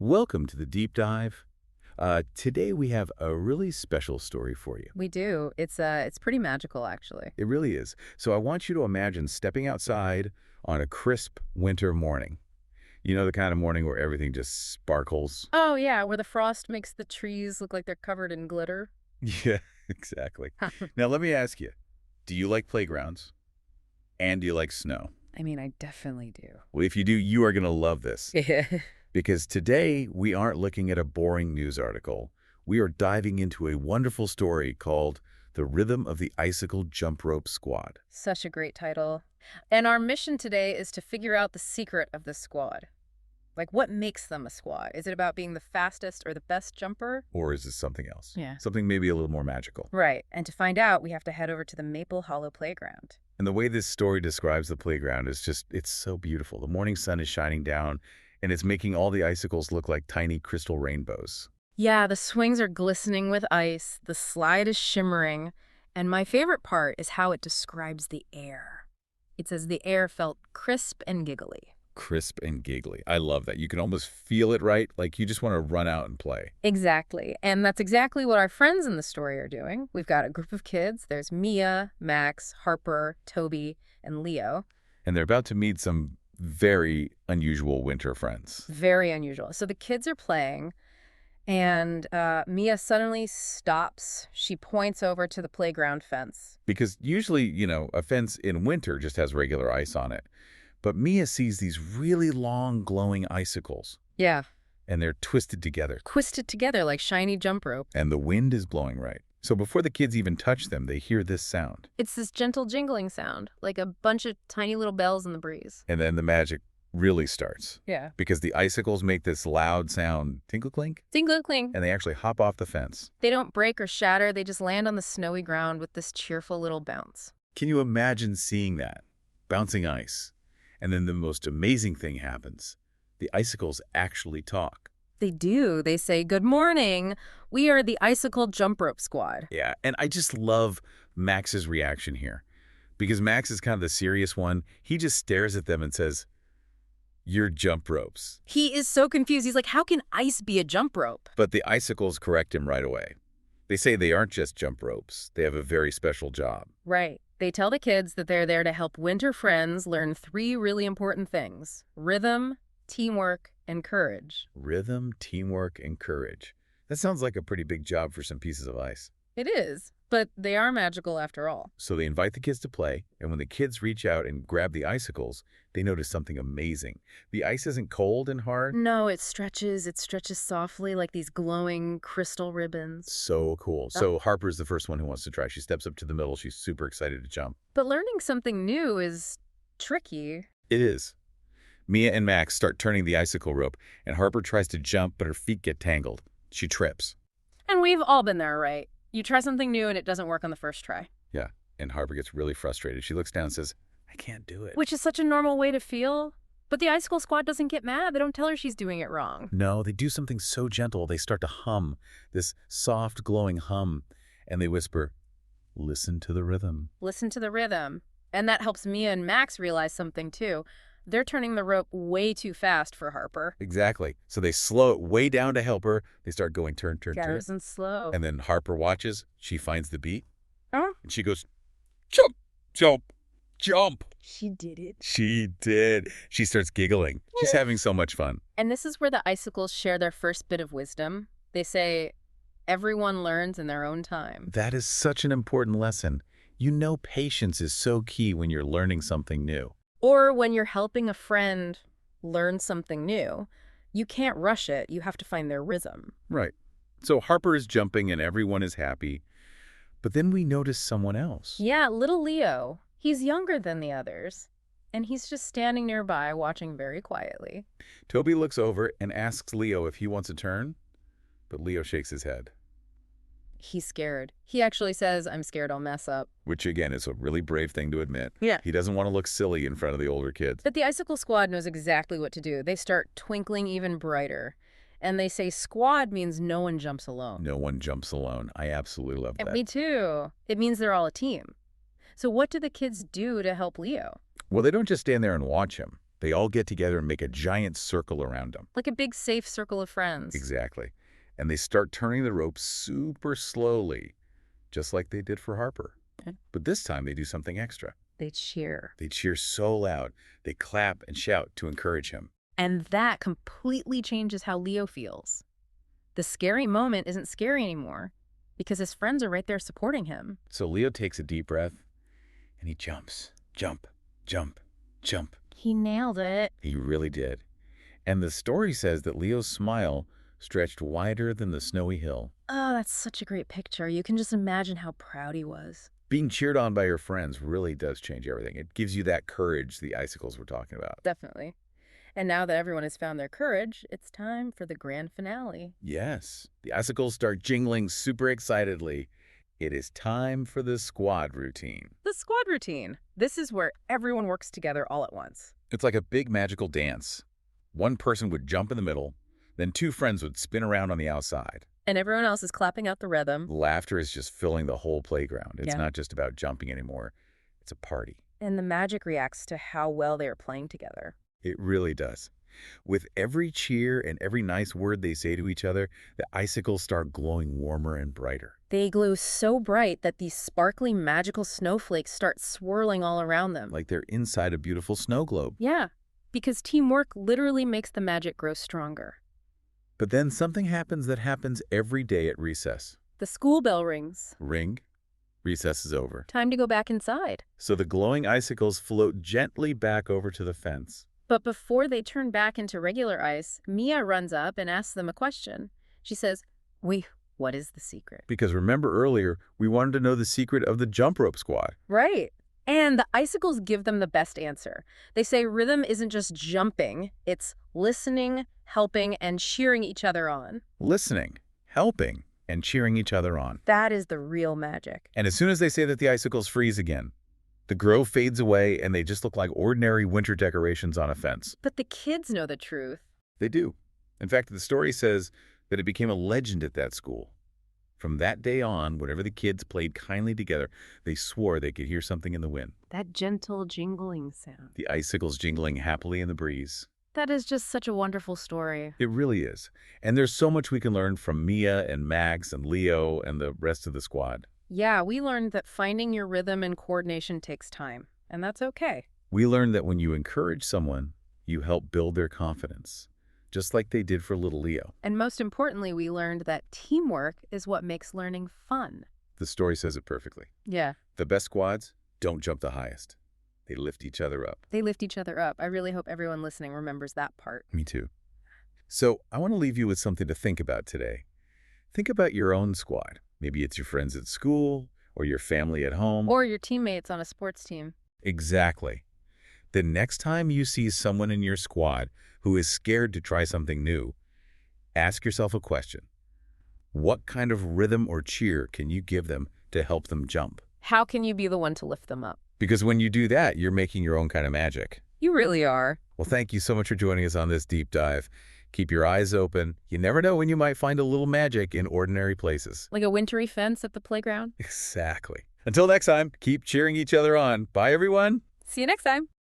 Welcome to the deep dive. Today we have a really special story for you. We do. It's pretty magical, actually. It really is. So I want you to imagine stepping outside on a crisp winter morning. You know, the kind of morning where everything just sparkles. Oh, yeah, where the frost makes the trees look like they're covered in glitter. Yeah, exactly. Now let me ask you, do you like playgrounds? And do you like snow? I mean, I definitely do. Well, if you do, you are going to love this. Yeah. Because today we aren't looking at a boring news article. We are diving into a wonderful story called The Rhythm of the Icicle Jump Rope Squad. Such a great title. And our mission today is to figure out the secret of the squad. Like, what makes them a squad? Is it about being the fastest or the best jumper? Or is this something else? Yeah. Something maybe a little more magical. Right. And to find out, we have to head over to the Maple Hollow Playground. And the way this story describes the playground is just, it's so beautiful. The morning sun is shining down, and it's making all the icicles look like tiny crystal rainbows. Yeah, the swings are glistening with ice, the slide is shimmering, and my favorite part is how it describes the air. It says the air felt crisp and giggly. Crisp and giggly. I love that. You can almost feel it, right? Like you just want to run out and play. Exactly, and that's exactly what our friends in the story are doing. We've got a group of kids. There's Mia, Max, Harper, Toby, and Leo. And they're about to meet some very unusual winter friends. Very unusual. So the kids are playing, and Mia suddenly stops. She points over to the playground fence. Because usually, a fence in winter just has regular ice on it. But Mia sees these really long, glowing icicles. Yeah. And they're twisted together. Twisted together like shiny jump rope. And the wind is blowing right. So before the kids even touch them, they hear this sound. It's this gentle jingling sound, like a bunch of tiny little bells in the breeze. And then the magic really starts. Yeah. Because the icicles make this loud sound, tinkle-clink, Tinkle-clink. and they actually hop off the fence. They don't break or shatter. They just land on the snowy ground with this cheerful little bounce. Can you imagine seeing that? Bouncing ice. And then the most amazing thing happens. The icicles actually talk. They do. They say, "Good morning. We are the Icicle Jump Rope Squad." Yeah, and I just love Max's reaction here. Because Max is kind of the serious one. He just stares at them and says, "You're jump ropes." He is so confused. He's like, how can ice be a jump rope? But the icicles correct him right away. They say they aren't just jump ropes. They have a very special job. Right. They tell the kids that they're there to help winter friends learn 3 really important things: rhythm, teamwork, and courage. Rhythm, teamwork, and courage. That sounds like a pretty big job for some pieces of ice. It is, but they are magical after all. So they invite the kids to play, and when the kids reach out and grab the icicles, they notice something amazing. The ice isn't cold and hard. No, it stretches softly like these glowing crystal ribbons. So cool. So Harper's the first one who wants to try. She steps up to the middle. She's super excited to jump. But learning something new is tricky. It is. Mia and Max start turning the icicle rope, and Harper tries to jump, but her feet get tangled. She trips. And we've all been there, right? You try something new and it doesn't work on the first try. Yeah, and Harper gets really frustrated. She looks down and says, "I can't do it." Which is such a normal way to feel. But the Icicle Squad doesn't get mad. They don't tell her she's doing it wrong. No, they do something so gentle. They start to hum, this soft, glowing hum, and they whisper, "Listen to the rhythm." Listen to the rhythm. And that helps Mia and Max realize something, too. They're turning the rope way too fast for Harper. Exactly. So they slow it way down to help her. They start going turn, turn, turn. Garrison slow. And then Harper watches. She finds the beat. Oh, And she goes, jump, jump, jump. she did it. She did. She starts giggling. She's having so much fun. And this is where the Icicles share their first bit of wisdom. They say, everyone learns in their own time. That is such an important lesson. Patience is so key when you're learning something new. Or when you're helping a friend learn something new, you can't rush it. You have to find their rhythm. Right. So Harper is jumping and everyone is happy. But then we notice someone else. Yeah, little Leo. He's younger than the others. And he's just standing nearby watching very quietly. Toby looks over and asks Leo if he wants a turn. But Leo shakes his head. He's scared. He actually says, "I'm scared I'll mess up." Which, again, is a really brave thing to admit. Yeah. He doesn't want to look silly in front of the older kids. But the Icicle Squad knows exactly what to do. They start twinkling even brighter. And they say squad means no one jumps alone. No one jumps alone. I absolutely love that. Me too. It means they're all a team. So what do the kids do to help Leo? Well, they don't just stand there and watch him. They all get together and make a giant circle around him. Like a big safe circle of friends. Exactly. And they start turning the rope super slowly, just like they did for Harper. Okay. But this time they do something extra. They cheer. They cheer so loud, they clap and shout to encourage him. And that completely changes how Leo feels. The scary moment isn't scary anymore because his friends are right there supporting him. So Leo takes a deep breath and he jumps. Jump, jump, jump. He nailed it. He really did. And the story says that Leo's smile stretched wider than the snowy hill. Oh, that's such a great picture. You can just imagine how proud he was. Being cheered on by your friends really does change everything. It gives you that courage the icicles were talking about. Definitely. And now that everyone has found their courage, it's time for the grand finale. Yes, the icicles start jingling super excitedly. It is time for the squad routine. The squad routine. This is where everyone works together all at once. It's like a big magical dance. One person would jump in the middle, then two friends would spin around on the outside. And everyone else is clapping out the rhythm. Laughter is just filling the whole playground. It's Yeah. not just about jumping anymore. It's a party. And the magic reacts to how well they are playing together. It really does. With every cheer and every nice word they say to each other, the icicles start glowing warmer and brighter. They glow so bright that these sparkly magical snowflakes start swirling all around them. Like they're inside a beautiful snow globe. Yeah, because teamwork literally makes the magic grow stronger. But then something happens that happens every day at recess. The school bell rings. Ring. Recess is over. Time to go back inside. So the glowing icicles float gently back over to the fence. But before they turn back into regular ice, Mia runs up and asks them a question. She says, "Wait, what is the secret?" Because remember earlier, we wanted to know the secret of the jump rope squad. Right. And the icicles give them the best answer. They say rhythm isn't just jumping, it's listening, helping, and cheering each other on. Listening, helping, and cheering each other on. That is the real magic. And as soon as they say that the icicles freeze again, the glow fades away and they just look like ordinary winter decorations on a fence. But the kids know the truth. They do. In fact, the story says that it became a legend at that school. From that day on, whenever the kids played kindly together, they swore they could hear something in the wind. That gentle jingling sound. The icicles jingling happily in the breeze. That is just such a wonderful story. It really is. And there's so much we can learn from Mia and Max and Leo and the rest of the squad. Yeah, we learned that finding your rhythm and coordination takes time, and that's okay. We learned that when you encourage someone, you help build their confidence, just like they did for little Leo. And most importantly, we learned that teamwork is what makes learning fun. The story says it perfectly. Yeah. The best squads don't jump the highest. They lift each other up. They lift each other up. I really hope everyone listening remembers that part. Me too. So I want to leave you with something to think about today. Think about your own squad. Maybe it's your friends at school or your family at home. Or your teammates on a sports team. Exactly. The next time you see someone in your squad who is scared to try something new, ask yourself a question. What kind of rhythm or cheer can you give them to help them jump? How can you be the one to lift them up? Because when you do that, you're making your own kind of magic. You really are. Well, thank you so much for joining us on this deep dive. Keep your eyes open. You never know when you might find a little magic in ordinary places. Like a wintry fence at the playground. Exactly. Until next time, keep cheering each other on. Bye, everyone. See you next time.